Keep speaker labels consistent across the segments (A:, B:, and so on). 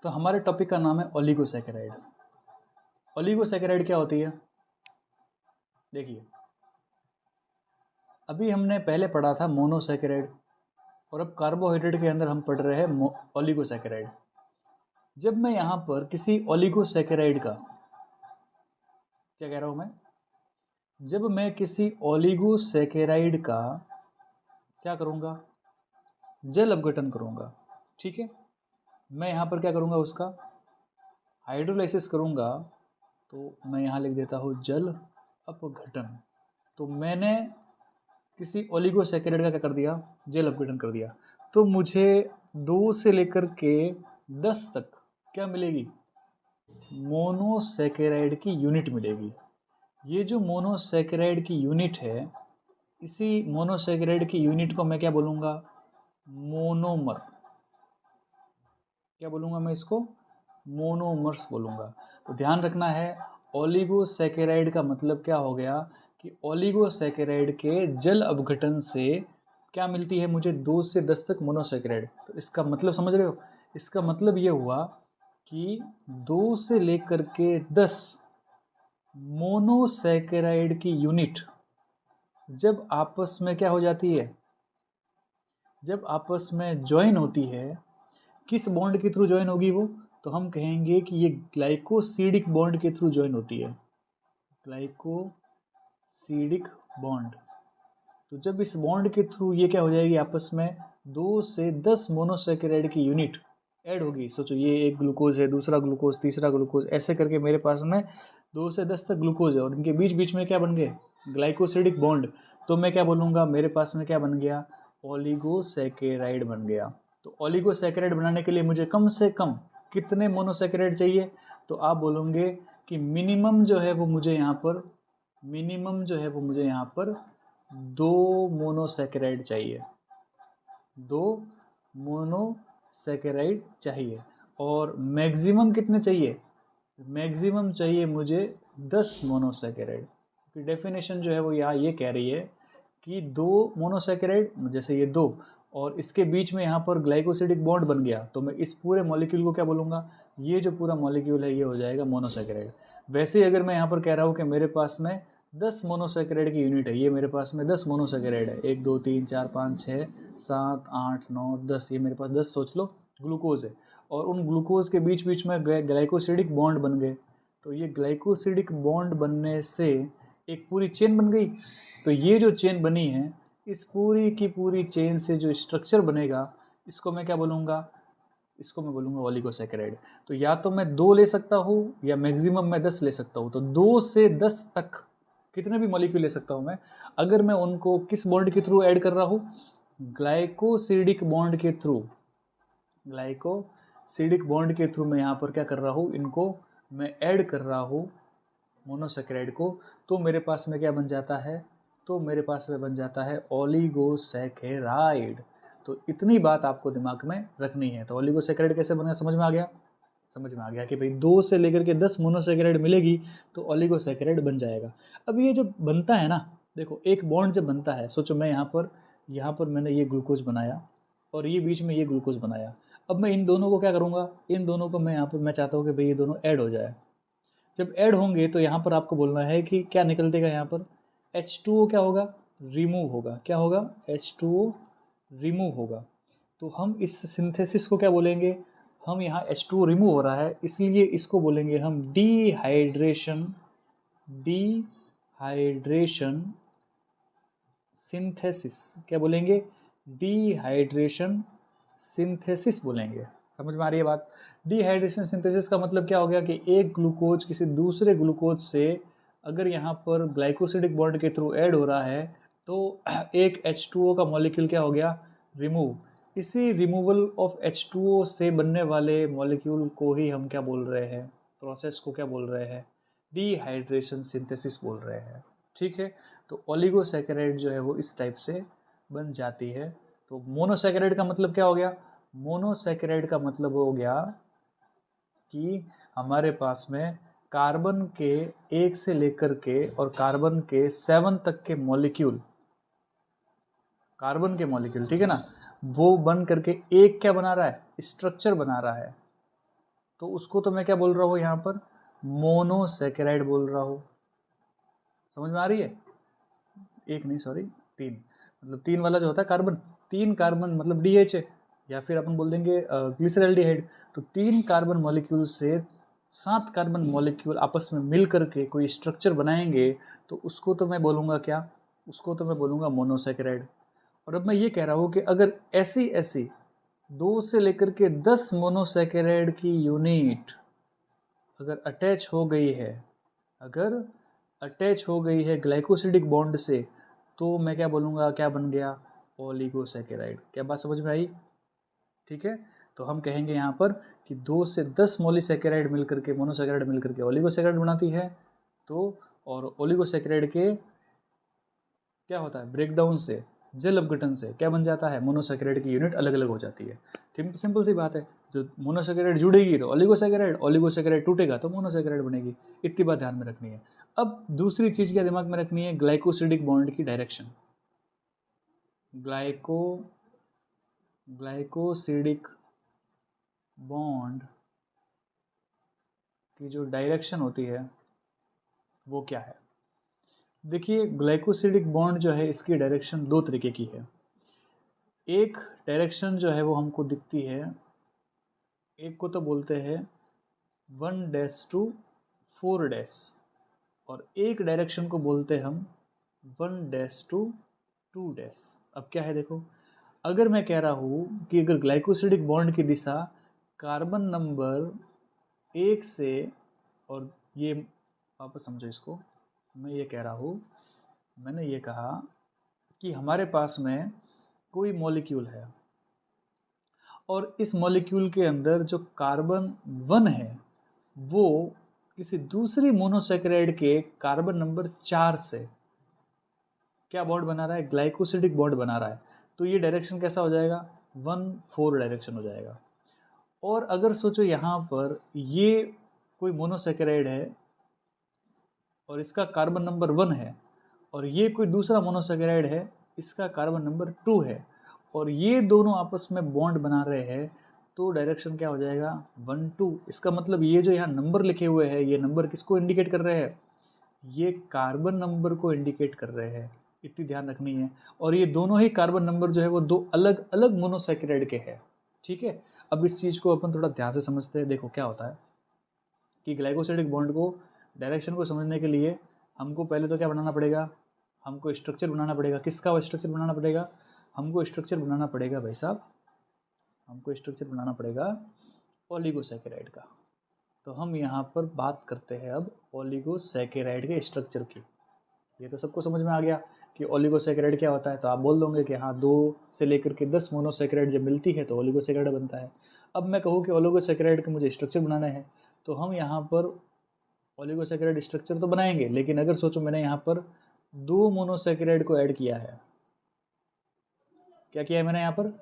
A: तो हमारे टॉपिक का नाम है ओलिगोसैकेराइड। ओलिगोसैकेराइड क्या होती है? देखिए, अभी हमने पहले पढ़ा था मोनोसैकेराइड और अब कार्बोहाइड्रेट के अंदर हम पढ़ रहे हैं ओलिगोसैकेराइड। जब मैं यहाँ पर किसी ओलिगोसैकेराइड का, क्या कह रहा हूँ मैं, जब मैं किसी ओलिगोसैकेराइड का क्या करूँगा, जल अपघटन करूँगा, ठीक है। मैं यहाँ पर क्या करूँगा, उसका हाइड्रोलाइसिस करूँगा, तो मैं यहाँ लिख देता हूँ जल अपघटन। तो मैंने किसी ओलिगोसैकेराइड का क्या कर दिया, जल अपघटन कर दिया। तो मुझे 2 से लेकर के 10 तक क्या मिलेगी, मोनोसैकेराइड की यूनिट मिलेगी। ये जो मोनोसैकेराइड की यूनिट है, इसी मोनोसैकेराइड की यूनिट को मैं क्या बोलूँगा, मोनोमर। क्या बोलूँगा मैं इसको, मोनोमर्स बोलूँगा। तो ध्यान रखना है, ओलिगोसैकेराइड का मतलब क्या हो गया कि ओलिगोसैकेराइड के जल अपघटन से क्या मिलती है मुझे, 2 से 10 तक मोनोसैकेराइड। तो इसका मतलब समझ रहे हो, इसका मतलब ये हुआ कि 2 से लेकर के 10 मोनोसैकेराइड की यूनिट जब आपस में क्या हो जाती है, जब आपस में ज्वाइन होती है, किस बॉन्ड के थ्रू ज्वाइन होगी वो, तो हम कहेंगे कि ये ग्लाइकोसिडिक बॉन्ड के थ्रू ज्वाइन होती है, ग्लाइकोसिडिक बॉन्ड। तो जब इस बॉन्ड के थ्रू ये क्या हो जाएगी, आपस में 2 से 10 मोनोसैकेराइड की यूनिट ऐड होगी। सोचो, ये एक ग्लूकोज है, दूसरा ग्लूकोज, तीसरा ग्लूकोज, ऐसे करके मेरे पास में 2 से 10 तक ग्लूकोज है और इनके बीच बीच में क्या बन गए, ग्लाइकोसिडिक बॉन्ड। तो मैं क्या बोलूँगा, मेरे पास में क्या बन गया, ओलिगोसैकेराइड बन गया। तो ओलिगोसैकेराइड बनाने के लिए मुझे कम से कम कितने मोनोसैकेराइड चाहिए, तो आप बोलोगे कि मिनिमम जो है वो मुझे यहाँ पर, मिनिमम जो है वो मुझे यहाँ पर 2 मोनोसैकेराइड चाहिए, 2 मोनोसैकेराइड चाहिए। और मैक्सिमम कितने चाहिए, मैक्सिमम चाहिए मुझे 10 मोनोसैकेराइड। की डेफिनेशन जो है वो यहाँ ये कह रही है कि 2 मोनोसैकेराइड, जैसे ये 2 और इसके बीच में यहाँ पर ग्लाइकोसिडिक बॉन्ड बन गया, तो मैं इस पूरे मॉलिक्यूल को क्या बोलूँगा, ये जो पूरा मॉलिक्यूल है ये हो जाएगा मोनोसैकेराइड। वैसे ही अगर मैं यहाँ पर कह रहा हूँ कि मेरे पास में 10 मोनोसैकेराइड की यूनिट है, ये मेरे पास में 10 मोनोसैकेराइड है, 1 2 3 4 5 6 7 8 9 10, ये मेरे पास 10 सोच लो ग्लूकोज है। और उन ग्लूकोज के बीच बीच में ग्लाइकोसिडिक बॉन्ड बन गए। तो ये ग्लाइकोसिडिक बॉन्ड बनने से एक पूरी चेन बन गई। तो ये जो चेन बनी है, इस पूरी की पूरी चेन से जो स्ट्रक्चर बनेगा, इसको मैं क्या बोलूँगा, इसको मैं बोलूँगा ओलिगोसैकेराइड। तो या तो मैं 2 ले सकता हूँ या मैक्सिमम मैं 10 ले सकता हूँ। तो 2 से 10 तक कितने भी मॉलिक्यूल ले सकता हूँ मैं, अगर मैं उनको किस बॉन्ड के थ्रू ऐड कर रहा हूँ, ग्लाइकोसिडिक बॉन्ड के थ्रू, ग्लाइकोसिडिक बॉन्ड के थ्रू मैं यहाँ पर क्या कर रहा हूँ, इनको मैं ऐड कर रहा हूँ मोनोसैकेराइड को। तो मेरे पास में क्या बन जाता है, तो मेरे पास में बन जाता है ओलिगोसैकेराइड। तो इतनी बात आपको दिमाग में रखनी है। तो ओलिगोसैकेराइड कैसे बनेगा, समझ में आ गया, समझ में आ गया कि भाई 2 से लेकर के 10 मोनोसैकेराइड मिलेगी तो ओलिगोसैकेराइड बन जाएगा। अब ये जो बनता है ना, देखो एक बॉन्ड जब बनता है, सोचो मैं यहाँ पर मैंने ये ग्लूकोज बनाया और ये बीच में ये ग्लूकोज बनाया। अब मैं इन दोनों को क्या करूँगा, इन दोनों को मैं यहाँ पर मैं चाहता हूँ कि भाई ये दोनों ऐड हो जाए। जब ऐड होंगे तो यहाँ पर आपको बोलना है कि क्या निकल देगा, यहाँ पर H2O क्या होगा, रिमूव होगा। क्या होगा, H2O रिमूव होगा। तो हम इस सिंथेसिस को क्या बोलेंगे, हम यहाँ H2O रिमूव हो रहा है इसलिए इसको बोलेंगे हम डिहाइड्रेशन, डिहाइड्रेशन सिंथेसिस। क्या बोलेंगे, डिहाइड्रेशन सिंथेसिस बोलेंगे। समझ में आ रही है बात। डिहाइड्रेशन सिंथेसिस का मतलब क्या हो गया कि एक ग्लूकोज किसी दूसरे ग्लूकोज से अगर यहाँ पर ग्लाइकोसिडिक बॉन्ड के थ्रू ऐड हो रहा है तो एक H2O का मॉलिक्यूल क्या हो गया, रिमूव। इसी रिमूवल ऑफ H2O से बनने वाले मॉलिक्यूल को ही हम क्या बोल रहे हैं, प्रोसेस को क्या बोल रहे हैं, डिहाइड्रेशन सिंथेसिस बोल रहे हैं। ठीक है। तो ओलिगोसैकेराइड जो है वो इस टाइप से बन जाती है। तो मोनोसैकेराइड का मतलब क्या हो गया, मोनोसैकेराइड का मतलब हो गया कि हमारे पास में कार्बन के 1 से लेकर के और कार्बन के 7 तक के मॉलिक्यूल, कार्बन के मॉलिक्यूल, ठीक है ना, वो बन करके एक क्या बना रहा है, स्ट्रक्चर बना रहा है। तो उसको तो मैं क्या बोल रहा हूँ यहाँ पर, मोनोसैकेराइड बोल रहा हूँ। समझ में आ रही है? एक नहीं, सॉरी, तीन, मतलब तीन वाला जो होता है कार्बन, तीन कार्बन मतलब डीएच है, या फिर अपन बोल देंगे ग्लिसरल्डिहाइड। तो तीन कार्बन मॉलिक्यूल से 7 कार्बन मॉलिक्यूल आपस में मिल करके कोई स्ट्रक्चर बनाएंगे, तो उसको तो मैं बोलूँगा क्या, उसको तो मैं बोलूँगा मोनोसैकेराइड। और अब मैं ये कह रहा हूँ कि अगर ऐसी ऐसी 2 से लेकर के 10 मोनोसैकेराइड की यूनिट अगर अटैच हो गई है, अगर अटैच हो गई है ग्लाइकोसिडिक बॉन्ड से, तो मैं क्या बोलूँगा, क्या बन गया, ओलिगोसैकेराइड। क्या बात समझ में आई? ठीक है, तो हम कहेंगे यहाँ पर कि 2 से 10 मोलीसैकेराइड मिलकर के, मोनोसैकेराइड मिलकर के ओलिगोसैकेराइड बनाती है। तो और ओलिगोसैकेराइड के क्या होता है, ब्रेकडाउन से, जल अपघटन से क्या बन जाता है, मोनोसैकेराइड की यूनिट अलग अलग हो जाती है। सिंपल सी बात है, जो मोनोसैकेराइड जुड़ेगी तो ओलिगोसैकेराइड, ओलिगोसैकेराइड टूटेगा तो मोनोसैकेराइड बनेगी। इतनी बात ध्यान में रखनी है। अब दूसरी चीज़ क्या दिमाग में रखनी है, ग्लाइकोसिडिक बॉन्ड की डायरेक्शन। ग्लाइकोसिडिक बॉन्ड की जो डायरेक्शन होती है वो क्या है? देखिए, ग्लाइकोसिडिक बॉन्ड जो है इसकी डायरेक्शन दो तरीके की है। एक डायरेक्शन जो है वो हमको दिखती है, एक को तो बोलते हैं 1 to 4, और एक डायरेक्शन को बोलते हैं हम 1 to 2। अब क्या है देखो, अगर मैं कह रहा हूँ कि अगर ग्लाइकोसिडिक बॉन्ड की दिशा कार्बन नंबर 1 से, और ये वापस समझो इसको, मैं ये कह रहा हूँ, मैंने ये कहा कि हमारे पास में कोई मॉलिक्यूल है और इस मॉलिक्यूल के अंदर जो कार्बन 1 है वो किसी दूसरी मोनोसैकेराइड के कार्बन नंबर 4 से क्या बॉन्ड बना रहा है, ग्लाइकोसिडिक बॉन्ड बना रहा है। तो ये डायरेक्शन कैसा हो जाएगा, 1-4 डायरेक्शन हो जाएगा। और अगर सोचो यहाँ पर ये कोई मोनोसैकेराइड है और इसका कार्बन नंबर 1 है, और ये कोई दूसरा मोनोसैकेराइड है, इसका कार्बन नंबर 2 है, और ये दोनों आपस में बॉन्ड बना रहे हैं, तो डायरेक्शन क्या हो जाएगा, 1-2। इसका मतलब ये जो यहाँ नंबर लिखे हुए हैं, ये नंबर किसको इंडिकेट कर रहे हैं, ये कार्बन नंबर को इंडिकेट कर रहे हैं। इतनी ध्यान रखनी है। और ये दोनों ही कार्बन नंबर जो है वो दो अलग अलग मोनोसैकेराइड के हैं। ठीक है, अब इस चीज़ को अपन थोड़ा ध्यान से समझते हैं। देखो क्या होता है कि ग्लाइकोसिडिक बॉन्ड को, डायरेक्शन को समझने के लिए हमको पहले तो क्या बनाना पड़ेगा, हमको स्ट्रक्चर बनाना पड़ेगा। किसका स्ट्रक्चर बनाना पड़ेगा, हमको स्ट्रक्चर बनाना पड़ेगा भाई साहब, हमको स्ट्रक्चर बनाना पड़ेगा ओलिगोसैकेराइड का। तो हम यहाँ पर बात करते हैं अब ओलिगोसैकेराइड के स्ट्रक्चर की। ये तो सबको समझ में आ गया कि ओलिगोसैकेराइड क्या होता है। तो आप बोल दोगे कि हाँ, 2 से लेकर के 10 मोनोसैकेराइड जब मिलती है तो ओलिगोसैकेराइड बनता है। अब मैं कहूँ कि ओलिगोसैकेराइड के मुझे स्ट्रक्चर बनाना है, तो हम यहाँ पर ओलिगोसैकेराइड स्ट्रक्चर तो बनाएंगे, लेकिन अगर सोचो मैंने यहाँ पर 2 मोनोसैकेराइड को ऐड किया है, क्या किया है मैंने यहाँ पर,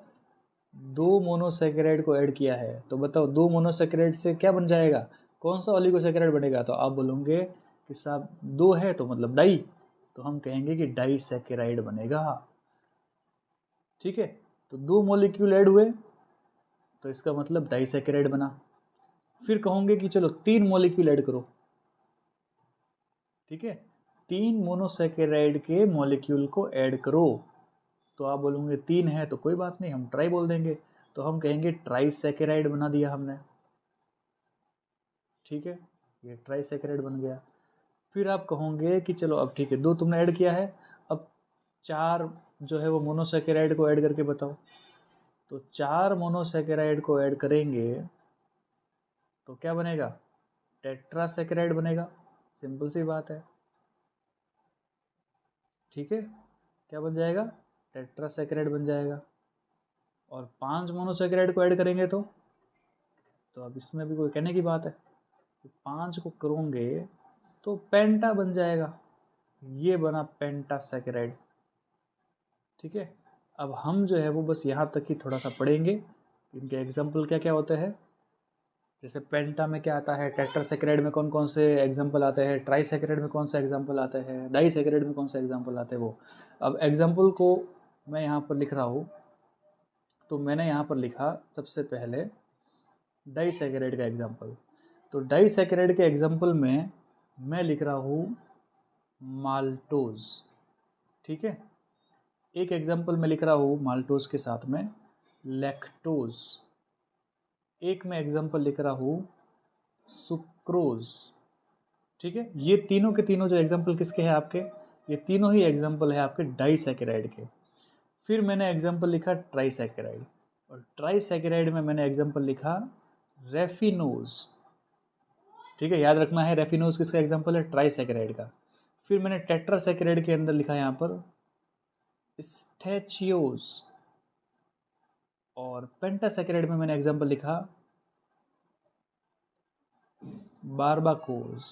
A: 2 मोनोसैकेराइड को ऐड किया है, तो बताओ 2 मोनोसैकेराइड से क्या बन जाएगा, कौन सा ओलिगोसैकेराइड बनेगा। तो आप बोलोगे कि साहब 2 है तो मतलब डाई, तो हम कहेंगे कि डाईसैकेराइड बनेगा। ठीक है, तो 2 मॉलिक्यूल ऐड हुए तो इसका मतलब डाईसैकेराइड बना। फिर कहोगे कि चलो 3 मॉलिक्यूल ऐड करो। ठीक है, 3 मोनोसैकेराइड के मॉलिक्यूल को ऐड करो, तो आप बोलोगे 3 है तो कोई बात नहीं, हम ट्राई बोल देंगे, तो हम कहेंगे ट्राईसैकेराइड बना दिया हमने। ठीक है, ये ट्राईसैकेराइड बन गया। फिर आप कहोगे कि चलो अब ठीक है, 2 तुमने ऐड किया है, अब 4 जो है वो मोनोसैकेराइड को ऐड करके बताओ। तो 4 मोनोसैकेराइड को ऐड करेंगे तो क्या बनेगा, टेट्रासैकेराइड बनेगा। सिंपल सी बात है। ठीक है, क्या बन जाएगा, टेट्रासैकेराइड बन जाएगा। और 5 मोनोसैकेराइड को ऐड करेंगे तो अब इसमें भी कोई कहने की बात है, 5 को करोगे तो पेंटा बन जाएगा। ये बना पेंटासैकेराइड। ठीक है, अब हम जो है वो बस यहाँ तक ही थोड़ा सा पढ़ेंगे, इनके एग्जाम्पल क्या क्या होते हैं। जैसे पेंटा में क्या आता है, टेट्रासैकेराइड में कौन कौन से एग्जाम्पल आते हैं, ट्राईसैकेराइड में कौन सा एग्जाम्पल आते हैं, डाईसैकेराइड में कौन सा एग्जाम्पल आते हैं वो। अब एग्जाम्पल को मैं यहाँ पर लिख रहा हूँ, तो मैंने यहाँ पर लिखा सबसे पहले डाइसैकेराइड का एग्जाम्पल। तो डाइसैकेराइड के एग्जाम्पल में मैं लिख रहा हूँ माल्टोज, ठीक है। एक एग्जाम्पल मैं लिख रहा हूँ माल्टोज के साथ में लैक्टोज, एक मैं एग्जाम्पल लिख रहा हूँ सुक्रोज, ठीक है। ये तीनों के तीनों जो एग्जाम्पल किसके हैं आपके, ये तीनों ही एग्जाम्पल है आपके डाइसैकेराइड के। फिर मैंने एग्जाम्पल लिखा ट्राइसैकेराइड, और ट्राइसैकेराइड में मैंने एग्जाम्पल लिखा रेफिनोज, ठीक है। याद रखना है रेफिनोज किसका एग्जाम्पल है, ट्राइसैकेराइड का। फिर मैंने टेट्रासैकेराइड के अंदर लिखा यहाँ पर स्टैचियोज, और पेंटासैकेराइड में मैंने एग्जाम्पल लिखा बारबाकोज।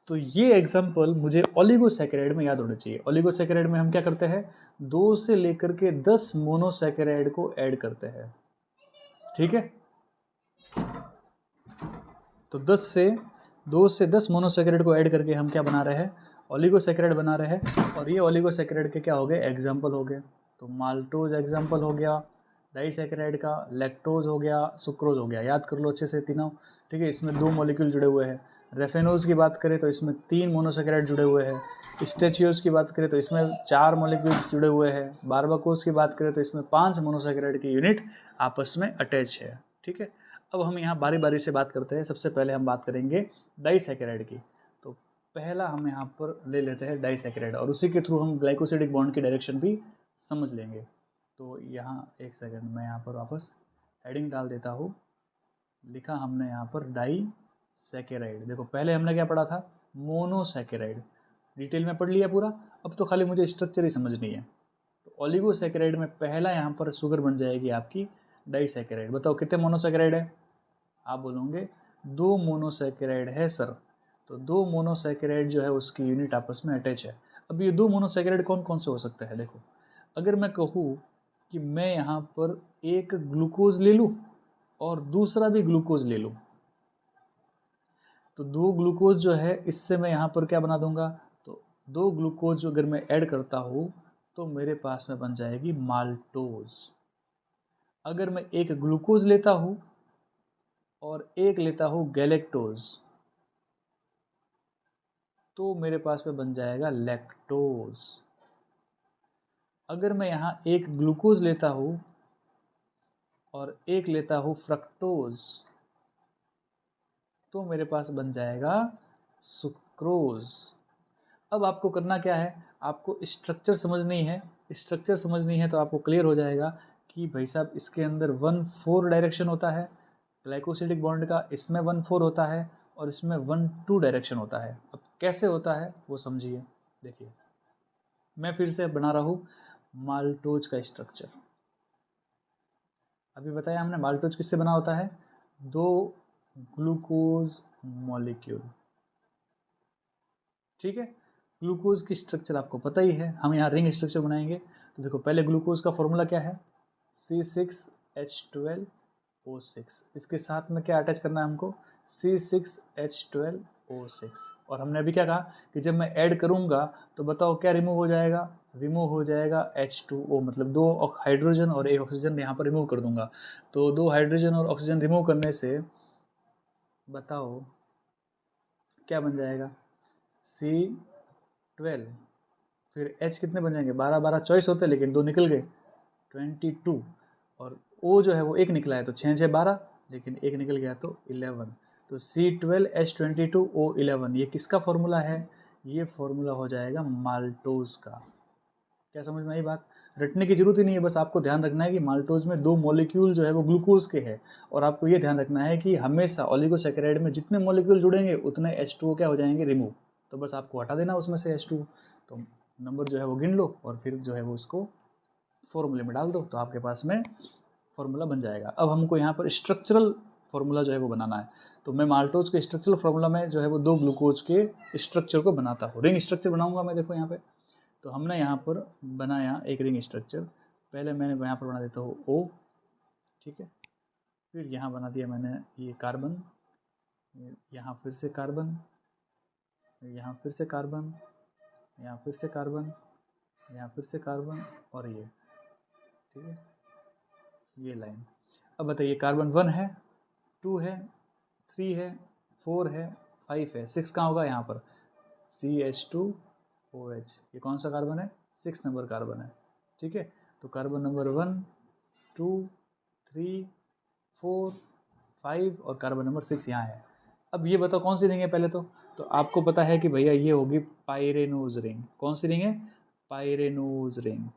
A: तो ये एग्जाम्पल मुझे ओलिगोसैकेराइड में याद होने चाहिए। ओलिगोसैकेराइड में हम क्या करते हैं, 2 से लेकर के 10 मोनोसैकेराइड को ऐड करते हैं, ठीक है। तो 2 से 10 मोनोसैकेराइड को ऐड करके हम क्या बना रहे हैं, ओलिगोसैकेराइड बना रहे हैं। और ये ओलिगोसैकेराइड के क्या हो गए, एग्जाम्पल हो गए। तो माल्टोज एग्जाम्पल हो गया डाइसैकेराइड का, लैक्टोज हो गया, सुक्रोज हो गया। याद कर लो अच्छे से तीनों, ठीक है। इसमें 2 मॉलिक्यूल जुड़े हुए हैं। रेफेनोज की बात करें तो इसमें 3 मोनोसैकेराइड जुड़े हुए हैं। स्टेचियोज की बात करें तो इसमें 4 मॉलिक्यूल जुड़े हुए हैं। बारबाकोज की बात करें तो इसमें 5 मोनोसैकेराइड की यूनिट आपस में अटैच है, ठीक है। अब हम यहाँ बारी बारी से बात करते हैं। सबसे पहले हम बात करेंगे डाइसैकेराइड की। तो पहला हम यहाँ पर ले लेते हैं डाइसैकेराइड, और उसी के थ्रू हम ग्लाइकोसिडिक बॉन्ड की डायरेक्शन भी समझ लेंगे। तो यहाँ एक सेकंड मैं यहाँ पर वापस हेडिंग डाल देता हूँ। लिखा हमने यहाँ पर डाइसैकेराइड। देखो पहले हमने क्या पढ़ा था, मोनोसैकेराइड, डिटेल में पढ़ लिया पूरा। अब तो खाली मुझे स्ट्रक्चर ही समझनी है। तो ओलिगोसैकेराइड में पहला यहाँ पर शुगर बन जाएगी आपकी डाइसैकेराइड। बताओ कितने मोनोसैकेराइड है, आप बोलोगे 2 मोनोसैकेराइड है सर। तो 2 मोनोसैकेराइड जो है उसकी यूनिट आपस में अटैच है। अब ये 2 मोनोसैकेराइड कौन कौन से हो सकते हैं, देखो अगर मैं कहूँ कि मैं यहाँ पर एक ग्लूकोज ले लूँ और दूसरा भी ग्लूकोज ले लूँ, तो 2 ग्लूकोज जो है इससे मैं यहाँ पर क्या बना दूंगा, तो 2 ग्लूकोज अगर मैं ऐड करता हूँ तो मेरे पास में बन जाएगी माल्टोज। अगर मैं एक ग्लूकोज लेता हूँ और एक लेता हूँ गैलेक्टोज, तो मेरे पास में बन जाएगा लैक्टोज। अगर मैं यहाँ एक ग्लूकोज लेता हूँ और एक लेता हूँ फ्रक्टोज, तो मेरे पास बन जाएगा सुक्रोज। अब आपको करना क्या है, आपको स्ट्रक्चर समझनी है। स्ट्रक्चर समझनी है तो आपको क्लियर हो जाएगा कि भाई साहब इसके अंदर 1,4 डायरेक्शन होता है ग्लाइकोसिडिक बॉन्ड का, इसमें 1,4 होता है और इसमें 1,2 डायरेक्शन होता है। अब कैसे होता है वो समझिए। देखिए मैं फिर से बना रहा हूँ माल्टोज का स्ट्रक्चर। अभी बताया हमने माल्टोज किससे बना होता है, 2 ग्लूकोज मॉलिक्यूल, ठीक है। ग्लूकोज की स्ट्रक्चर आपको पता ही है, हम यहाँ रिंग स्ट्रक्चर बनाएंगे। तो देखो पहले ग्लूकोज का फॉर्मूला क्या है, C6H12O6। इसके साथ में क्या अटैच करना है हमको, C6H12O6। और हमने अभी क्या कहा कि जब मैं ऐड करूँगा तो बताओ क्या रिमूव हो जाएगा, रिमूव हो जाएगा H2O, मतलब 2 हाइड्रोजन और 1 ऑक्सीजन यहाँ पर रिमूव कर दूंगा। तो 2 हाइड्रोजन और ऑक्सीजन रिमूव करने से बताओ क्या बन जाएगा, C12, फिर H कितने बन जाएंगे, 12 चॉइस होते हैं लेकिन 2 निकल गए, 22। और O जो है वो 1 निकला है तो 6 6 12, लेकिन 1 निकल गया तो 11। तो C12H22O11 ये किसका फॉर्मूला है, ये फॉर्मूला हो जाएगा माल्टोज का। क्या समझ में आई बात, रटने की जरूरत ही नहीं है, बस आपको ध्यान रखना है कि माल्टोज में 2 मॉलिक्यूल जो है वो ग्लूकोज के हैं। और आपको ये ध्यान रखना है कि हमेशा ओलिगोसैकेराइड में जितने मॉलिक्यूल जुड़ेंगे उतने H2O क्या हो जाएंगे, रिमूव। तो बस आपको हटा देना उसमें से H2O। तो नंबर जो है वो गिन लो और फिर जो है वो उसको फॉर्मूले में डाल दो, तो आपके पास में फॉर्मूला बन जाएगा। अब हमको यहाँ पर स्ट्रक्चरल फार्मूला जो है वो बनाना है। तो मैं माल्टोज के स्ट्रक्चरल फार्मूला में जो है वो 2 ग्लूकोज के स्ट्रक्चर को बनाता हूँ। रिंग स्ट्रक्चर बनाऊंगा मैं, देखो यहाँ पे। तो हमने यहाँ पर बनाया एक रिंग स्ट्रक्चर। पहले मैंने यहाँ पर बना देता हूँ O, ठीक है। फिर यहाँ बना दिया मैंने ये कार्बन, यहाँ फिर से कार्बन, यहाँ फिर से कार्बन, यहाँ फिर से कार्बन, यहाँ फिर से कार्बन, और ये, ठीक है, ये लाइन। अब बताइए कार्बन 1 है, 2 है, 3 है, 4 है, 5 है, 6 कहाँ होगा यहाँ पर, CH2OH। ये कौन सा कार्बन है, 6 नंबर कार्बन है। ठीक है, तो कार्बन नंबर 1, 2, 3, 4, 5 और कार्बन नंबर 6 यहाँ है। अब ये बताओ कौन सी रिंग है पहले तो आपको पता है कि भैया ये होगी पायरेनोज रिंग। कौन सी रिंग है, पायरेनोज रिंग।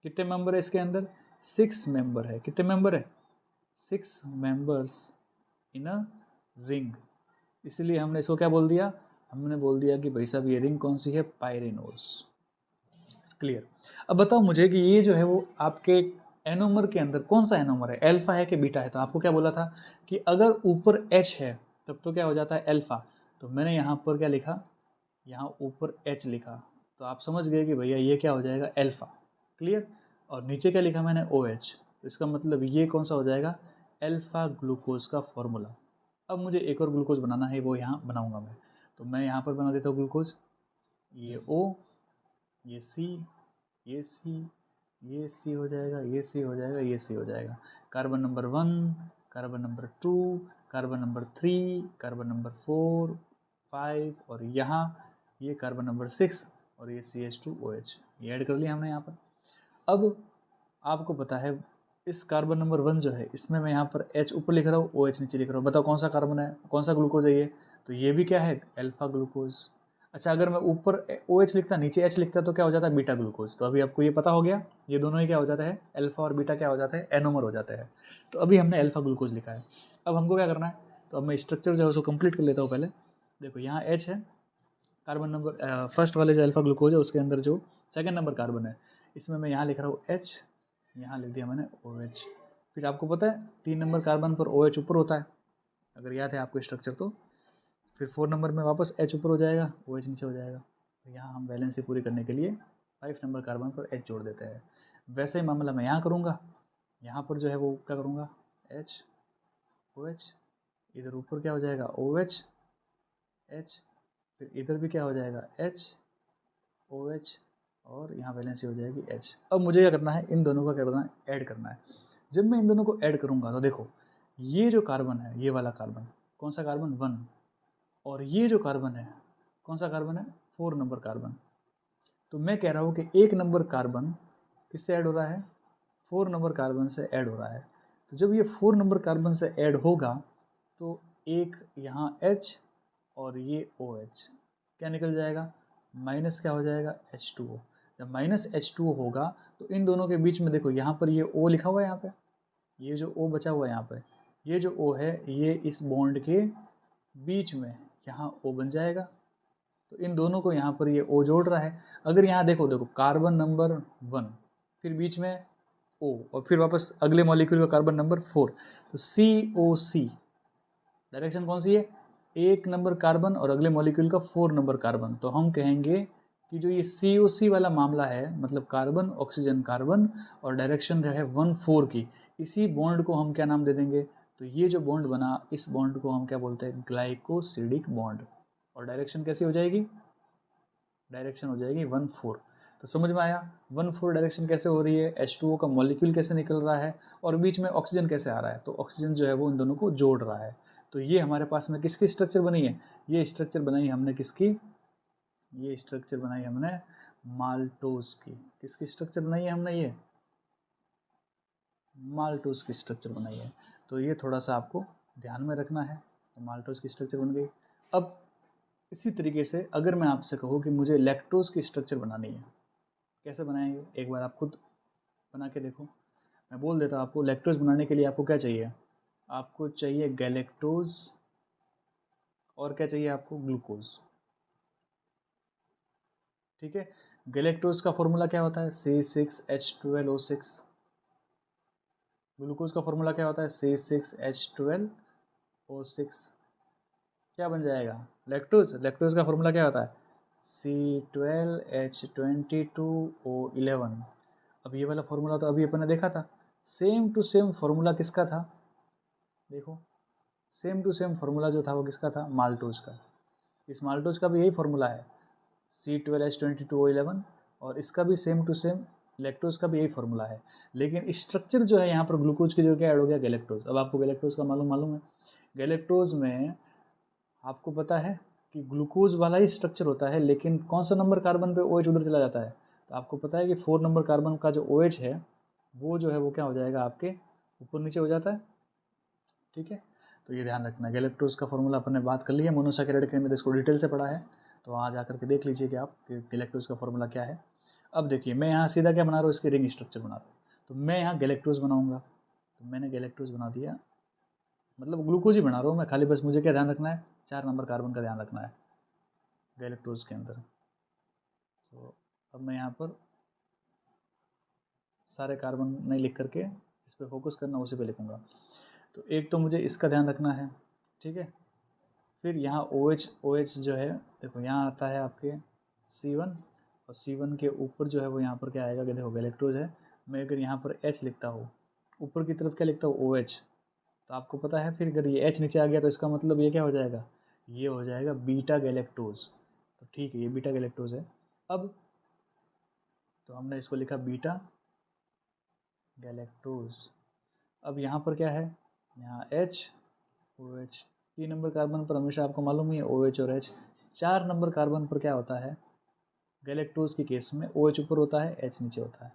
A: कितने मेंबर है इसके अंदर, 6 मेंबर है। कितने मेंबर है, 6 मेंबर्स इन अ रिंग। इसलिए हमने इसको क्या बोल दिया, हमने बोल दिया कि भाई साहब ये रिंग कौन सी है, पायरेनोज। क्लियर। अब बताओ मुझे कि ये जो है वो आपके एनोमर के अंदर कौन सा एनोमर है, अल्फा है कि बीटा है। तो आपको क्या बोला था कि अगर ऊपर H है तब तो क्या हो जाता है, अल्फा। तो मैंने यहाँ पर क्या लिखा, यहाँ ऊपर H लिखा, तो आप समझ गए कि भैया ये क्या हो जाएगा, अल्फा। क्लियर। और नीचे क्या लिखा मैंने, OH। तो इसका मतलब ये कौन सा हो जाएगा, अल्फा ग्लूकोज का फॉर्मूला। अब मुझे एक और ग्लूकोज बनाना है, वो यहाँ बनाऊंगा मैं। तो मैं यहाँ पर बना देता हूँ ग्लूकोज, ये O, ये C, ये C, ये C हो जाएगा, ये C हो जाएगा, ये C हो जाएगा। Carbon number 1, carbon number 2, carbon number 3, carbon number 4, 5 और यहाँ ये कार्बन नंबर 6 और ये CH2OH, ये ऐड कर लिया हमने यहाँ पर। अब आपको पता है इस कार्बन नंबर 1 जो है इसमें मैं यहाँ पर H ऊपर लिख रहा हूँ, OH नीचे लिख रहा हूँ। बताओ कौन सा कार्बन है, कौन सा ग्लूकोज है ये, तो ये भी क्या है, अल्फा ग्लूकोज। अच्छा, अगर मैं ऊपर OH लिखता नीचे H लिखता तो क्या हो जाता है, बीटा ग्लूकोज। तो अभी आपको ये पता हो गया, ये दोनों ही क्या हो जाता है, अल्फा और बीटा क्या हो जाता है, एनोमर हो जाता है। तो अभी हमने अल्फा ग्लूकोज लिखा है। अब हमको क्या करना है, तो अब मैं स्ट्रक्चर जो है उसको कंप्लीट कर लेता हूँ पहले। देखो यहाँ H है, कार्बन नंबर फर्स्ट वाले जो अल्फा ग्लूकोज है उसके अंदर जो सेकंड नंबर कार्बन है, इसमें मैं यहाँ लिख रहा हूँ H, यहाँ लिख दिया मैंने OH। फिर आपको पता है 3 नंबर कार्बन पर OH ऊपर होता है, अगर याद है आपको स्ट्रक्चर तो। फिर 4 नंबर में वापस H ऊपर हो जाएगा, OH नीचे हो जाएगा। तो यहाँ हम बैलेंसी पूरी करने के लिए 5 नंबर कार्बन पर H जोड़ देते हैं। वैसे ही मामला मैं यहाँ करूँगा, यहाँ पर जो है वो क्या करूँगा, H, OH, इधर ऊपर क्या हो जाएगा, OH, H, फिर इधर भी क्या हो जाएगा, H, OH और यहाँ वैलेंसी हो जाएगी H। अब मुझे क्या करना है, इन दोनों का क्या करना है, ऐड करना है। जब मैं इन दोनों को ऐड करूँगा तो देखो ये जो कार्बन है, ये वाला कार्बन कौन सा कार्बन, 1, और ये जो कार्बन है कौन सा कार्बन है, 4 नंबर कार्बन। तो मैं कह रहा हूँ कि 1 नंबर कार्बन किससे ऐड हो रहा है, 4 नंबर कार्बन से ऐड हो रहा है। तो जब ये 4 नंबर कार्बन से ऐड होगा तो एक यहाँ H और ये OH क्या निकल जाएगा, माइनस क्या हो जाएगा, H2O। जब माइनस H2O होगा तो इन दोनों के बीच में देखो यहाँ पर ये O लिखा हुआ है, यहाँ पे ये जो O बचा हुआ है यहाँ पे, ये जो O है ये इस बॉन्ड के बीच में यहाँ O बन जाएगा। तो इन दोनों को यहाँ पर ये O जोड़ रहा है। अगर यहाँ देखो देखो कार्बन नंबर 1, फिर बीच में O और फिर वापस अगले मॉलिक्यूल का कार्बन नंबर 4, तो COC। डायरेक्शन कौन सी है, 1 नंबर कार्बन और अगले मॉलिक्यूल का 4 नंबर कार्बन। तो हम कहेंगे कि जो ये COC वाला मामला है, मतलब कार्बन ऑक्सीजन कार्बन और डायरेक्शन जो है 1-4 की, इसी बॉन्ड को हम क्या नाम दे देंगे, तो ये जो बॉन्ड बना इस बॉन्ड को हम क्या बोलते हैं, ग्लाइकोसिडिक बॉन्ड। और डायरेक्शन कैसी हो जाएगी, डायरेक्शन हो जाएगी 1-4। तो समझ में आया 1-4 डायरेक्शन कैसे हो रही है, H2O का मॉलिक्यूल कैसे निकल रहा है और बीच में ऑक्सीजन कैसे आ रहा है। तो ऑक्सीजन जो है वो इन दोनों को जोड़ रहा है। तो ये हमारे पास में किसकी स्ट्रक्चर बनी है, ये स्ट्रक्चर बनाई हमने किसकी, ये स्ट्रक्चर बनाई हमने माल्टोज की। किसकी स्ट्रक्चर बनाई है हमने, ये माल्टोज की स्ट्रक्चर बनाई है। तो ये थोड़ा सा आपको ध्यान में रखना है। तो माल्टोज की स्ट्रक्चर बन गई। अब इसी तरीके से अगर मैं आपसे कहूँ कि मुझे लैक्टोज की स्ट्रक्चर बनानी है, कैसे बनाएंगे, एक बार आप खुद बना के देखो। मैं बोल देता हूँ आपको, लैक्टोज बनाने के लिए आपको क्या चाहिए, आपको चाहिए गैलेक्टोज और क्या चाहिए आपको, ग्लूकोज। ठीक है, गैलेक्टोज का फॉर्मूला क्या होता है, C6H12O6। ग्लूकोज का फॉर्मूला क्या होता है, C6H12O6। क्या बन जाएगा, लैक्टोज। लैक्टोज का फॉर्मूला क्या होता है, C12H22O11। अब ये वाला फॉर्मूला तो अभी अपन ने देखा था, सेम टू सेम फॉर्मूला किसका था, देखो सेम टू सेम फॉर्मूला जो था वो किसका था, माल्टोज का। इस माल्टोज का भी यही फॉर्मूला है, C12H22O11, और इसका भी सेम टू सेम लैक्टोज का भी यही फार्मूला है, लेकिन स्ट्रक्चर जो है यहाँ पर ग्लूकोज की जो क्या ऐड हो गया, गैलेक्टोज। अब आपको गैलेक्टोज का मालूम है, गैलेक्टोज में आपको पता है कि ग्लूकोज वाला ही स्ट्रक्चर होता है, लेकिन कौन सा नंबर कार्बन पे OH उधर चला जाता है, तो आपको पता है कि 4 नंबर कार्बन का जो OH है वो जो है वो क्या हो जाएगा, आपके ऊपर नीचे हो जाता है। ठीक है, तो ये ध्यान रखना है। गैलेक्टोज का फॉर्मूला अपन ने बात कर लिया, मोनोसैकेराइड के अंदर इसको डिटेल से पढ़ा है, तो वहाँ जा करके देख लीजिए कि आप गैलेक्टोज का फॉर्मूला क्या है। अब देखिए मैं यहाँ सीधा क्या बना रहा हूँ, इसकी रिंग स्ट्रक्चर बना रहा हूँ, तो मैं यहाँ गैलेक्टोज बनाऊँगा, तो मैंने गैलेक्टोज बना दिया, मतलब ग्लूकोज ही बना रहा हूँ मैं, खाली बस मुझे क्या ध्यान रखना है, 4 नंबर कार्बन का ध्यान रखना है गैलेक्टोज के अंदर। तो अब मैं यहाँ पर सारे कार्बन नहीं लिख करके इस पर फोकस करना, उसी पे लिखूँगा। तो एक तो मुझे इसका ध्यान रखना है, ठीक है। फिर यहाँ OH जो है, देखो यहाँ आता है आपके C1, और C1 के ऊपर जो है वो यहाँ पर क्या आएगा कि देखो गैलेक्टोज है। मैं अगर यहाँ पर H लिखता हूँ, ऊपर की तरफ क्या लिखता हूँ, OH, तो आपको पता है फिर अगर ये H नीचे आ गया तो इसका मतलब ये क्या हो जाएगा, ये हो जाएगा बीटा गैलेक्टोज। तो ठीक है, ये बीटा गैलेक्टोज है। अब तो हमने इसको लिखा बीटा गैलेक्टोज। अब यहाँ पर क्या है, यहाँ H OH, 3 नंबर कार्बन पर हमेशा आपको मालूम ही है OH और H। 4 नंबर कार्बन पर क्या होता है, गैलेक्टोज के केस में OH ऊपर होता है, H नीचे होता है।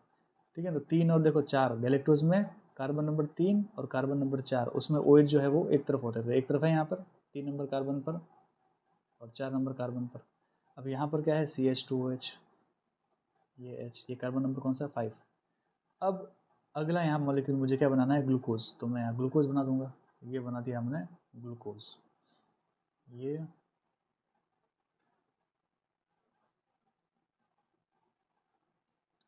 A: ठीक है, तो 3 और देखो 4 गैलेक्टोज में, कार्बन नंबर 3 और कार्बन नंबर 4 उसमें OH जो है वो एक तरफ होते थे, एक तरफ है यहाँ पर 3 नंबर कार्बन पर और 4 नंबर कार्बन पर। अब यहाँ पर क्या है, CH2OH, ये H, ये कार्बन नंबर कौन सा, 5। अब अगला यहाँ मॉलिक्यूल मुझे क्या बनाना है, ग्लूकोज, तो मैं यहाँ ग्लूकोज बना दूंगा। ये बना दिया हमने ग्लूकोज, ये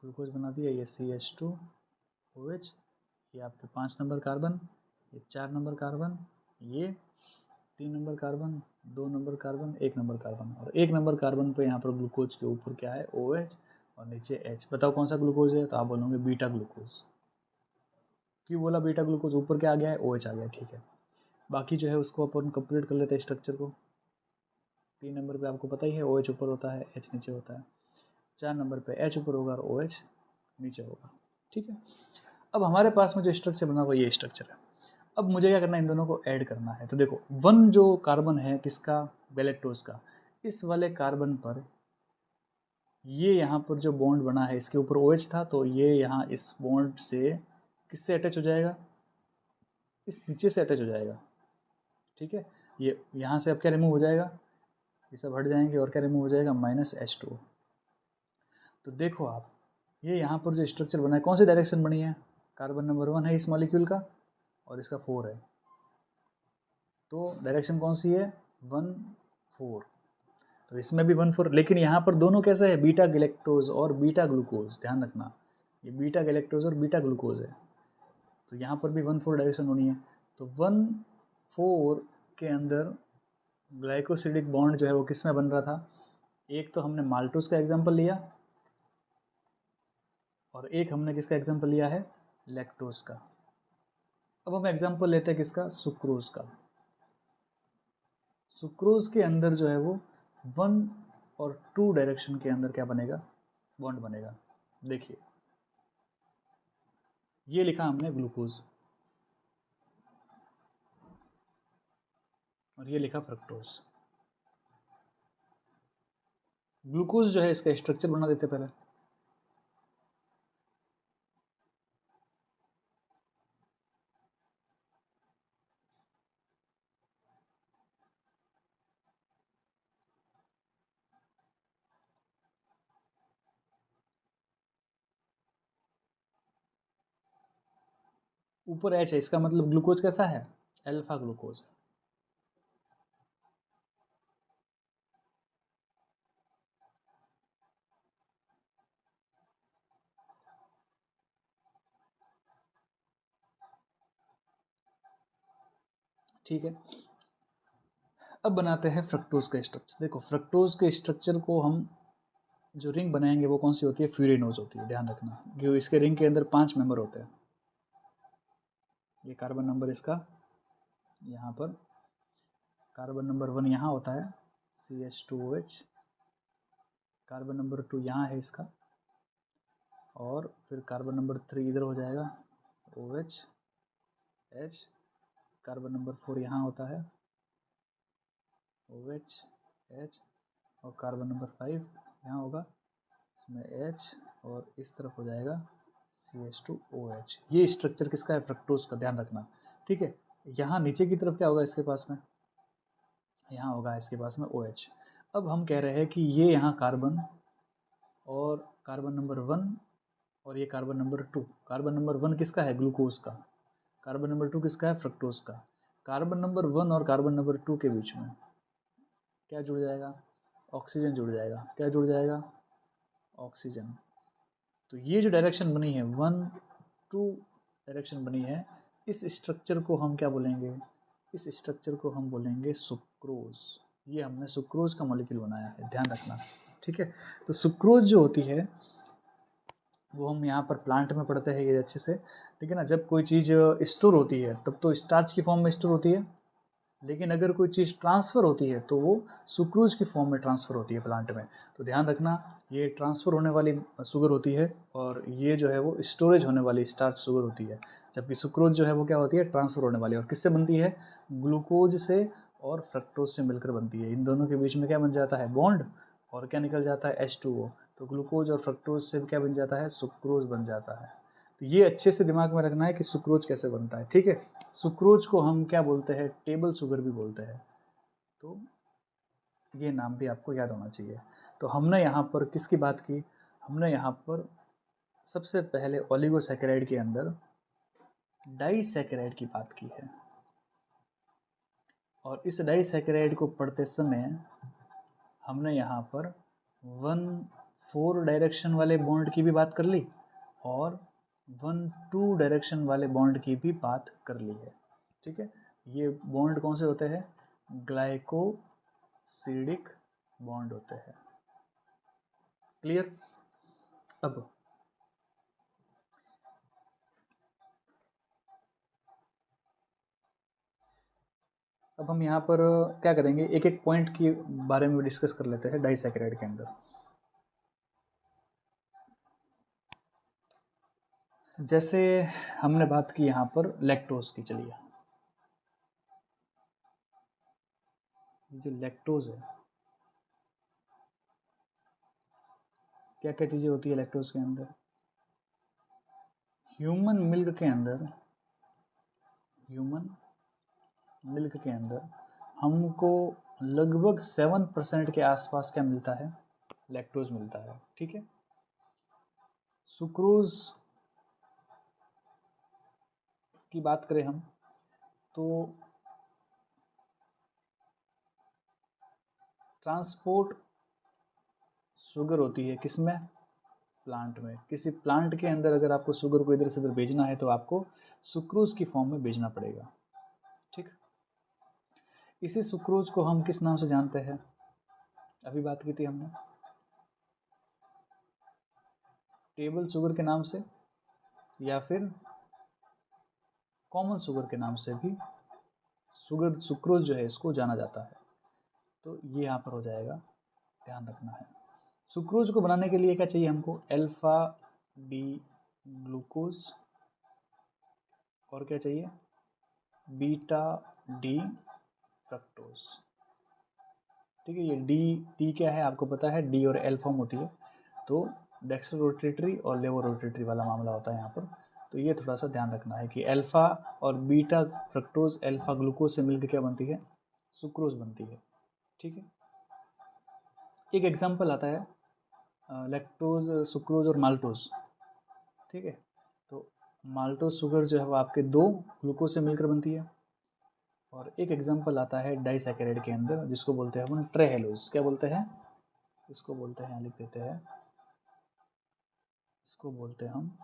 A: ग्लूकोज बना दिया। ये CH2OH, ये आपके 5 नंबर कार्बन, ये 4 नंबर कार्बन, ये 3 number carbon, 2 number carbon, 1 number carbon, और 1 नंबर कार्बन पे यहाँ पर ग्लूकोज के ऊपर क्या है, OH, और नीचे H। बताओ कौन सा ग्लूकोज है, तो आप बोलोगे बीटा ग्लूकोज। क्यों बोला बीटा ग्लूकोज, ऊपर क्या आ गया है, OH आ गया। ठीक है, बाकी जो है उसको अपन कंप्लीट कर लेते हैं स्ट्रक्चर को। 3 नंबर पे आपको पता ही है OH ऊपर होता है, H नीचे होता है। 4 नंबर पे H ऊपर होगा और OH नीचे होगा। ठीक है, अब हमारे पास में जो स्ट्रक्चर बना हुआ ये स्ट्रक्चर है। अब मुझे क्या करना है, इन दोनों को ऐड करना है। तो देखो 1 जो कार्बन है किसका, गैलेक्टोज का, इस वाले कार्बन पर ये यहाँ पर जो बॉन्ड बना है इसके ऊपर OH था, तो ये यहाँ इस बॉन्ड से किससे अटैच हो जाएगा, इस नीचे से अटैच हो जाएगा। ठीक है, ये यहाँ से अब क्या रिमूव हो जाएगा, ये सब हट जाएंगे और क्या रिमूव हो जाएगा, -H2। तो देखो आप, ये यहाँ पर जो स्ट्रक्चर बना है कौन सी डायरेक्शन बनी है, कार्बन नंबर 1 है इस मॉलिक्यूल का और इसका 4 है, तो डायरेक्शन कौन सी है, 1 4। तो इसमें भी 1 4, लेकिन यहाँ पर दोनों कैसे है, बीटा गैलेक्टोज और बीटा ग्लूकोज, ध्यान रखना ये बीटा गैलेक्टोज और बीटा ग्लूकोज है। तो यहाँ पर भी 1 4 डायरेक्शन होनी है। तो 1 4 के अंदर ग्लाइकोसिडिक बॉन्ड जो है वो किस में बन रहा था, एक तो हमने माल्टोज का एग्जाम्पल लिया और एक हमने किसका एग्जाम्पल लिया है, लैक्टोज का। अब हम एग्जाम्पल लेते हैं किसका, सुक्रोज का। सुक्रोज के अंदर जो है वो 1 और 2 डायरेक्शन के अंदर क्या बनेगा, बॉन्ड बनेगा। देखिए ये लिखा हमने ग्लूकोज और ये लिखा फ्रक्टोज। ग्लूकोज जो है इसका स्ट्रक्चर बना देते पहले। ऊपर H है, इसका मतलब ग्लूकोज कैसा है, अल्फा ग्लूकोज। ठीक है, अब बनाते हैं फ्रक्टोज का स्ट्रक्चर। देखो फ्रक्टोज के स्ट्रक्चर को हम जो रिंग बनाएंगे वो कौन सी होती है, फ्यूरेनोज होती है, ध्यान रखना, क्योंकि इसके रिंग के अंदर 5 मेंबर होते हैं। ये कार्बन नंबर इसका यहाँ पर, कार्बन नंबर 1 यहाँ होता है CH2OH, कार्बन नंबर 2 यहाँ है इसका, और फिर कार्बन नंबर 3 इधर हो जाएगा OH H, कार्बन नंबर 4 यहाँ होता है OH H, और कार्बन नंबर 5 यहाँ होगा, इसमें H, और इस तरफ हो जाएगा CH2OH। ये स्ट्रक्चर किसका है? फ्रक्टोज का, ध्यान रखना, ठीक है। यहाँ नीचे की तरफ क्या होगा इसके पास में? यहाँ होगा इसके पास में OH। अब हम कह रहे हैं कि ये यहाँ कार्बन, और कार्बन नंबर 1, और ये कार्बन नंबर 2। कार्बन नंबर 1 किसका है? ग्लूकोज का। कार्बन नंबर 2 किसका है? फ्रक्टोज का। कार्बन नंबर 1 और कार्बन नंबर 2 के बीच में क्या जुड़ जाएगा? ऑक्सीजन जुड़ जाएगा। क्या जुड़ जाएगा? ऑक्सीजन। तो ये जो डायरेक्शन बनी है 1 2 डायरेक्शन बनी है, इस स्ट्रक्चर को हम क्या बोलेंगे? इस स्ट्रक्चर को हम बोलेंगे सुक्रोज। ये हमने सुक्रोज का मॉलिक्यूल बनाया है, ध्यान रखना, ठीक है। तो सुक्रोज जो होती है वो हम यहाँ पर प्लांट में पढ़ते हैं ये अच्छे से, ठीक है ना। जब कोई चीज़ स्टोर होती है तब तो स्टार्च की फॉर्म में स्टोर होती है, लेकिन अगर कोई चीज़ ट्रांसफ़र होती है तो वो सुक्रोज की फॉर्म में ट्रांसफ़र होती है प्लांट में। तो ध्यान रखना, ये ट्रांसफ़र होने वाली शुगर होती है, और ये जो है वो स्टोरेज होने वाली स्टार्च शुगर होती है। जबकि सुक्रोज जो है वो क्या होती है? ट्रांसफ़र होने वाली। और किससे बनती है? ग्लूकोज से और फ्रक्टोज से मिलकर बनती है। इन दोनों के बीच में क्या बन जाता है? बॉन्ड, और क्या निकल जाता है? H2O। तो ग्लूकोज और फ्रक्टोज से क्या बन जाता है? सुक्रोज बन जाता है। तो ये अच्छे से दिमाग में रखना है कि सुक्रोज कैसे बनता है, ठीक है। सुक्रोज को हम क्या बोलते हैं? टेबल शुगर भी बोलते हैं। तो ये नाम भी आपको याद होना चाहिए। तो हमने यहाँ पर किसकी बात की? हमने यहाँ पर सबसे पहले ओलिगोसैकेराइड के अंदर डाइसैकेराइड की बात की है, और इस डाइसैकेराइड को पढ़ते समय हमने यहाँ पर 1-4 डायरेक्शन वाले बॉन्ड की भी बात कर ली, और 1-2 डायरेक्शन वाले बॉन्ड की भी बात कर ली है, ठीक है। ये बॉन्ड कौन से होते हैं? ग्लाइकोसिडिक बॉन्ड होते हैं। क्लियर? अब हम यहाँ पर क्या करेंगे? एक एक पॉइंट के बारे में डिस्कस कर लेते हैं डाइसैकेराइड के अंदर। जैसे हमने बात की यहाँ पर लैक्टोज की, चलिए जो लैक्टोज है, क्या क्या चीज़ें होती है लैक्टोज के अंदर? ह्यूमन मिल्क के अंदर हमको लगभग 7% के आसपास क्या मिलता है? लैक्टोज मिलता है, ठीक है। सुक्रोज की बात करें हम तो ट्रांसपोर्ट शुगर होती है किसमें? प्लांट में। किसी प्लांट के अंदर अगर आपको शुगर को इधर से इधर भेजना है तो आपको सुक्रोज की फॉर्म में भेजना पड़ेगा, ठीक। इसी सुक्रोज को हम किस नाम से जानते हैं? अभी बात की थी हमने, टेबल शुगर के नाम से, या फिर कॉमन शुगर के नाम से भी सुक्रोज जो है इसको जाना जाता है। तो ये यहाँ पर हो जाएगा, ध्यान रखना है। सुक्रोज को बनाने के लिए क्या चाहिए हमको? अल्फा डी ग्लूकोज, और क्या चाहिए? बीटा डी फ्रक्टोज, ठीक है। ये डी क्या है आपको पता है? डी और एल फॉर्म होती है, तो डेक्स्ट्रो रोटेटरी और लेवो रोटेटरी वाला मामला होता है यहाँ पर। तो ये थोड़ा सा ध्यान रखना है कि अल्फा और बीटा फ्रक्टोज अल्फा ग्लूकोज से मिलकर क्या बनती है? सुक्रोज बनती है, ठीक है। एक एग्जाम्पल आता है लैक्टोज, सुक्रोज और माल्टोज, ठीक है। तो माल्टोज शुगर जो है वो आपके 2 ग्लूकोज से मिलकर बनती है, और एक एग्जाम्पल आता है डाइसैकेराइड के अंदर जिसको बोलते हैं हम ट्रेहेलोज। क्या बोलते हैं? इसको बोलते हैं, लिख देते हैं, इसको बोलते हैं हम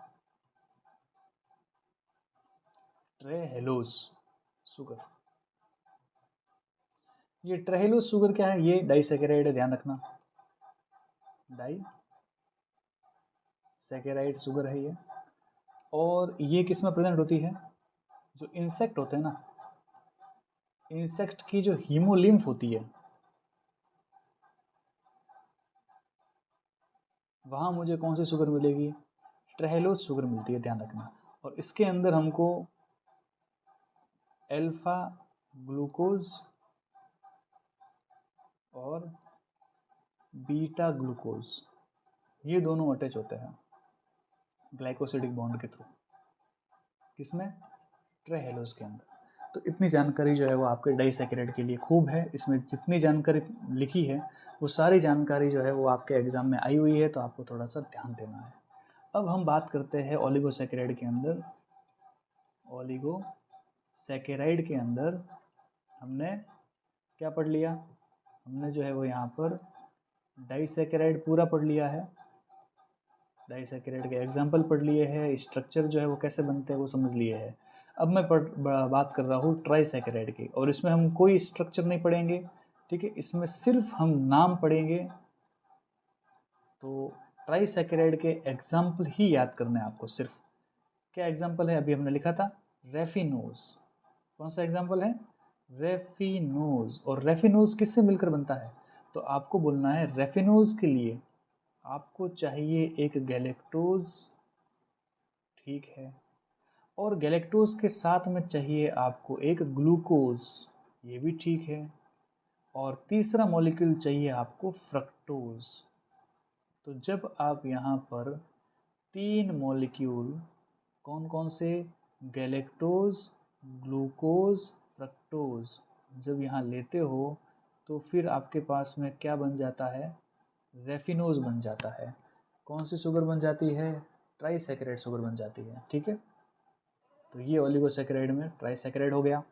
A: ट्रेहेलोज शुगर। ये ट्रेहेलोज शुगर क्या है? ये डाइसैकेराइड है, ध्यान रखना, डाइसैकेराइड शुगर है ये। और ये किस में प्रेजेंट होती है? जो इंसेक्ट होते हैं ना, इंसेक्ट की जो हीमोलिम्फ होती है वहाँ मुझे कौन सी शुगर मिलेगी? ट्रहेलोज शुगर मिलती है, ध्यान रखना। और इसके अंदर हमको अल्फा ग्लूकोज और बीटा ग्लूकोज ये दोनों अटैच होते हैं ग्लाइकोसिडिक बॉन्ड के थ्रू। किसमें? ट्रहेलोज के अंदर। तो इतनी जानकारी जो है वो आपके डाइसैकेराइड के लिए खूब है। इसमें जितनी जानकारी लिखी है वो सारी जानकारी जो है वो आपके एग्जाम में आई हुई है, तो आपको थोड़ा सा ध्यान देना है। अब हम बात करते हैं ओलिगोसैकेराइड के अंदर। ओलिगोसैकेराइड के अंदर हमने क्या पढ़ लिया? हमने जो है वो यहाँ पर डाइसैकेराइड पूरा पढ़ लिया है, डाइसैकेराइड के एग्जाम्पल पढ़ लिए हैं, स्ट्रक्चर जो है वो कैसे बनते हैं वो समझ लिए हैं। अब मैं बात कर रहा हूँ ट्राइसैकेराइड की, और इसमें हम कोई स्ट्रक्चर नहीं पढ़ेंगे, ठीक है, इसमें सिर्फ हम नाम पढ़ेंगे। तो ट्राइसैकेराइड के एग्जाम्पल ही याद करने हैं आपको सिर्फ। क्या एग्जाम्पल है? अभी हमने लिखा था रेफिनोज। कौन सा एग्जाम्पल है? रेफिनोज। और रेफिनोज किससे मिलकर बनता है? तो आपको बोलना है रेफिनोज के लिए आपको चाहिए एक गैलेक्टोज, ठीक है, और गैलेक्टोज के साथ में चाहिए आपको एक ग्लूकोज, ये भी ठीक है, और तीसरा मॉलिक्यूल चाहिए आपको फ्रक्टोज। तो जब आप यहाँ पर 3 मॉलिक्यूल कौन कौन से, गैलेक्टोज, ग्लूकोज, फ्रक्टोज, जब यहाँ लेते हो तो फिर आपके पास में क्या बन जाता है? रेफिनोज बन जाता है। कौन सी शुगर बन जाती है? ट्राइसैकेराइड शुगर बन जाती है, ठीक है। तो ये ओलिगोसैकेराइड में ट्राइसैकेराइड हो गया।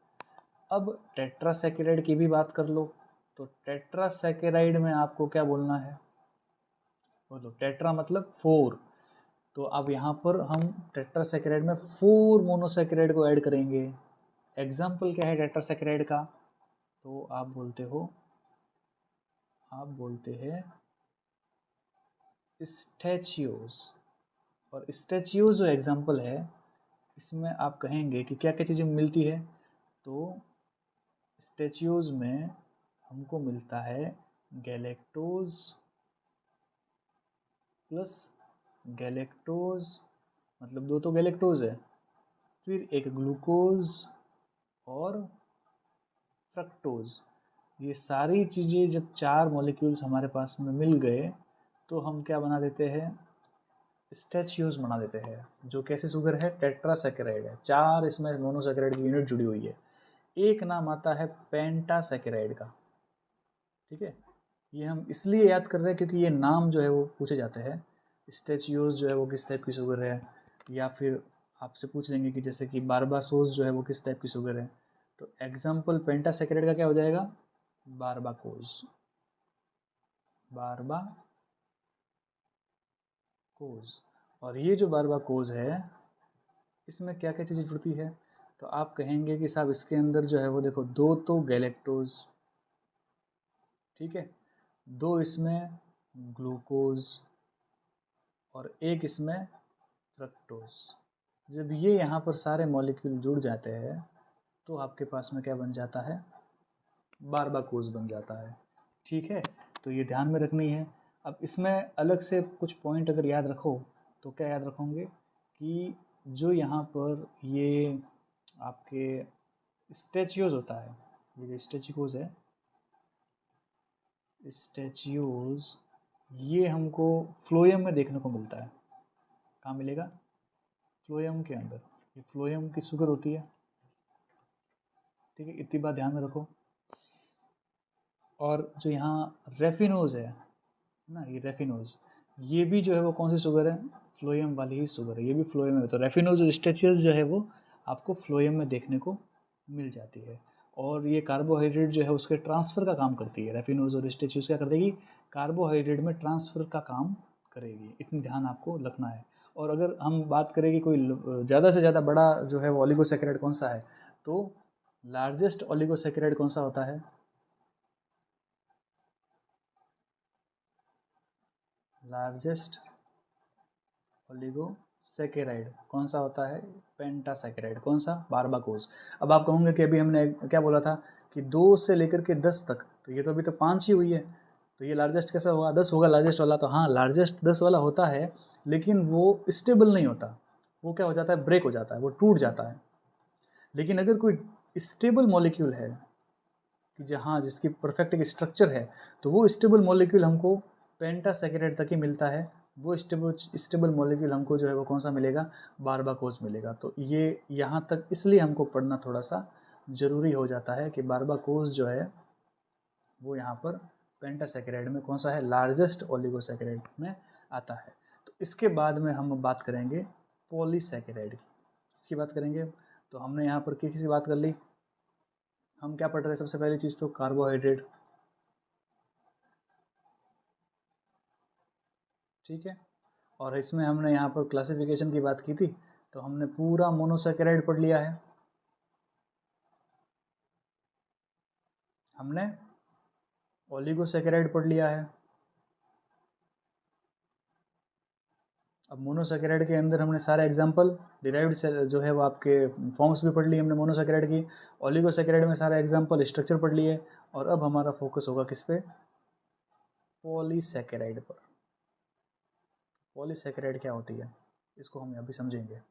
A: अब टेट्रासैकेराइड की भी बात कर लो। तो टेट्रासैकेराइड में आपको क्या बोलना है? बोलो, टेट्रा मतलब 4। तो अब यहाँ पर हम टेट्रासैकेराइड में 4 मोनोसैकेराइड को ऐड करेंगे। एग्जाम्पल क्या है टेट्रासैकेराइड का? तो आप बोलते हैं स्टैचियोज। और स्टैचियोज जो एग्जाम्पल है इसमें आप कहेंगे कि क्या क्या चीज़ें मिलती है? तो स्टैचियोज में हमको मिलता है गैलेक्टोज प्लस गैलेक्टोज, मतलब 2 तो गैलेक्टोज है, फिर एक ग्लूकोज और फ्रक्टोज। ये सारी चीज़ें जब 4 मॉलिक्यूल्स हमारे पास में मिल गए तो हम क्या बना देते हैं? स्टैचियोज बना देते हैं। जो कैसी शुगर है? टेट्रासैकेराइड है। 4 इसमें मोनोसैकेराइड की यूनिट जुड़ी हुई है। एक नाम आता है पेंटासैकेराइड का, ठीक है। ये हम इसलिए याद कर रहे हैं क्योंकि ये नाम जो है वो पूछे जाते हैं। स्टैचियोज जो है वो किस टाइप की शुगर है, या फिर आपसे पूछ लेंगे कि जैसे कि बारबासोस जो है वो किस टाइप की शुगर है। तो एग्जाम्पल पेंटासैकेराइड का क्या हो जाएगा? बारबाकोज, बारबाकोज। और ये जो बारबाकोज है इसमें क्या क्या चीज़ें जुड़ती है? तो आप कहेंगे कि साहब इसके अंदर जो है वो देखो 2 तो गैलेक्टोज, ठीक है, 2 इसमें ग्लूकोज और 1 इसमें फ्रक्टोज। जब ये यहाँ पर सारे मॉलिक्यूल जुड़ जाते हैं तो आपके पास में क्या बन जाता है? बारबाकोज बन जाता है, ठीक है। तो ये ध्यान में रखनी है। अब इसमें अलग से कुछ पॉइंट अगर याद रखो तो क्या याद रखोगे कि जो यहाँ पर ये आपके स्टैचियोज होता है, ये जो स्टैचियोज है, स्टैचियोज ये हमको फ्लोएम में देखने को मिलता है। कहाँ मिलेगा? फ्लोएम के अंदर। ये फ्लोएम की शुगर होती है, ठीक है, इतनी बात ध्यान में रखो। और जो यहाँ रेफिनोज है ना, ये रेफिनोज, ये भी जो है वो कौन सी शुगर है? फ्लोएम वाली ही शुगर है, ये भी फ्लोएम में। तो रेफिनोज और स्टैचियोज जो है वो आपको फ्लोएम में देखने को मिल जाती है। और ये कार्बोहाइड्रेट जो है उसके ट्रांसफ़र का काम करती है। रेफिनोज और स्टैचियोज क्या कर देगी? कार्बोहाइड्रेट में ट्रांसफ़र का काम करेगी। इतनी ध्यान आपको रखना है। और अगर हम बात करें कि कोई ज़्यादा से ज़्यादा बड़ा जो है वो ओलिगोसैकेराइड कौन सा है, तो लार्जेस्ट ओलिगोसैकेराइड कौन सा होता है? लार्जेस्ट ओलिगोसैकेराइड कौन सा होता है? पेंटासैकेराइड। कौन सा? बारबाकोज। अब आप कहोगे कि अभी हमने क्या बोला था कि 2 से लेकर के 10 तक, तो ये तो अभी तो 5 ही हुई है। तो ये लार्जेस्ट कैसा होगा, 10 होगा लार्जेस्ट वाला। तो हाँ, लार्जेस्ट 10 वाला होता है, लेकिन वो स्टेबल नहीं होता, वो क्या हो जाता है, ब्रेक हो जाता है, वो टूट जाता है। लेकिन अगर कोई स्टेबल मॉलिक्यूल है कि जहाँ जिसकी परफेक्ट एक स्ट्रक्चर है, तो वो स्टेबल मॉलिक्यूल हमको पेंटासेकेराइड तक ही मिलता है। वो स्टेबल मॉलिक्यूल हमको जो है वो कौन सा मिलेगा, बारबाकोस मिलेगा। तो ये यहाँ तक इसलिए हमको पढ़ना थोड़ा सा ज़रूरी हो जाता है कि बारबाकोस जो है वो यहाँ पर पेंटासेकेराइड में कौन सा है, लार्जेस्ट ओलिगोसेकेराइड में आता है। तो इसके बाद में हम बात करेंगे पॉलीसेकेराइड की। इसकी बात करेंगे तो हमने यहाँ पर किसी बात कर ली। हम क्या पढ़ रहे हैं, सबसे पहली चीज़ तो कार्बोहाइड्रेट, ठीक है। और इसमें हमने यहाँ पर क्लासिफिकेशन की बात की थी, तो हमने पूरा मोनोसेकेराइड पढ़ लिया है। हमने ओलिगोसेकेराइड पढ़ लिया है। अब मोनोसेकेराइड के अंदर हमने सारे एग्जांपल डिराइव्ड से जो है वो आपके फॉर्म्स भी पढ़ लिए हमने मोनोसेकेराइड की। ओलिगोसेकेराइड में सारे एग्जांपल स्ट्रक्चर पढ़ लिए। और अब हमारा फोकस होगा किस पे, पॉलीसेकेराइड पर। पॉलीसेकेराइड क्या होती है इसको हम अभी समझेंगे।